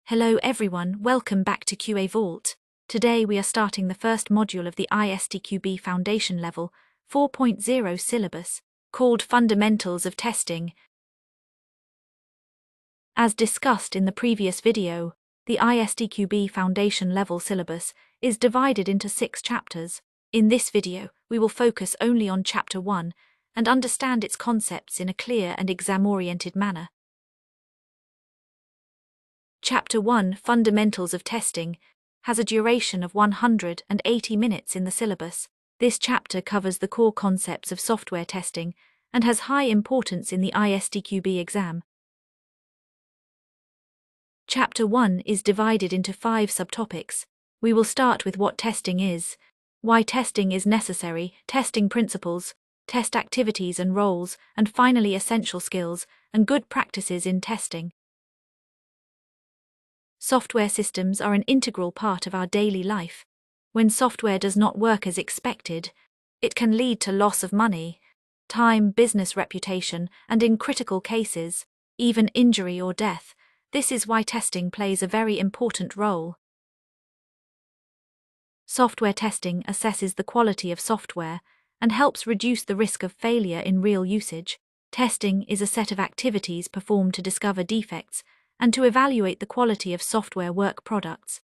Hello everyone, welcome back to QA Vault. Today we are starting the first module of the ISTQB Foundation Level 4.0 syllabus, called Fundamentals of Testing. As discussed in the previous video, the ISTQB Foundation Level syllabus is divided into 6 chapters. In this video, we will focus only on Chapter 1 and understand its concepts in a clear and exam-oriented manner. Chapter 1, Fundamentals of Testing, has a duration of 180 minutes in the syllabus. This chapter covers the core concepts of software testing and has high importance in the ISTQB exam. Chapter 1 is divided into 5 subtopics. We will start with what testing is, why testing is necessary, testing principles, test activities and roles, and finally essential skills and good practices in testing. Software systems are an integral part of our daily life. When software does not work as expected, it can lead to loss of money, time, business reputation, and in critical cases, even injury or death. This is why testing plays a very important role. Software testing assesses the quality of software and helps reduce the risk of failure in real usage. Testing is a set of activities performed to discover defects and to evaluate the quality of software work products.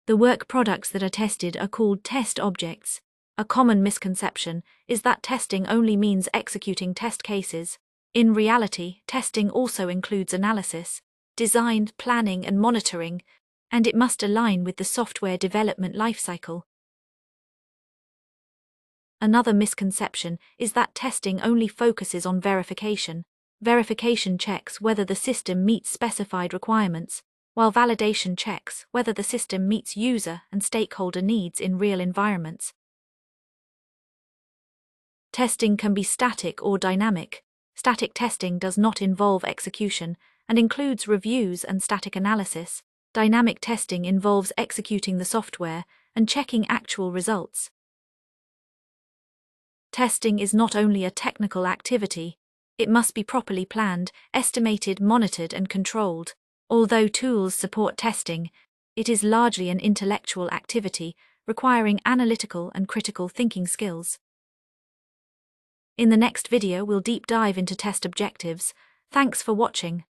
The work products that are tested are called test objects. A common misconception is that testing only means executing test cases. In reality, testing also includes analysis, design, planning, and monitoring, and it must align with the software development lifecycle. Another misconception is that testing only focuses on verification. Verification checks whether the system meets specified requirements, while validation checks whether the system meets user and stakeholder needs in real environments. Testing can be static or dynamic. Static testing does not involve execution and includes reviews and static analysis. Dynamic testing involves executing the software and checking actual results. Testing is not only a technical activity, it must be properly planned, estimated, monitored, and controlled. Although tools support testing, it is largely an intellectual activity requiring analytical and critical thinking skills. In the next video, we'll deep dive into test objectives. Thanks for watching.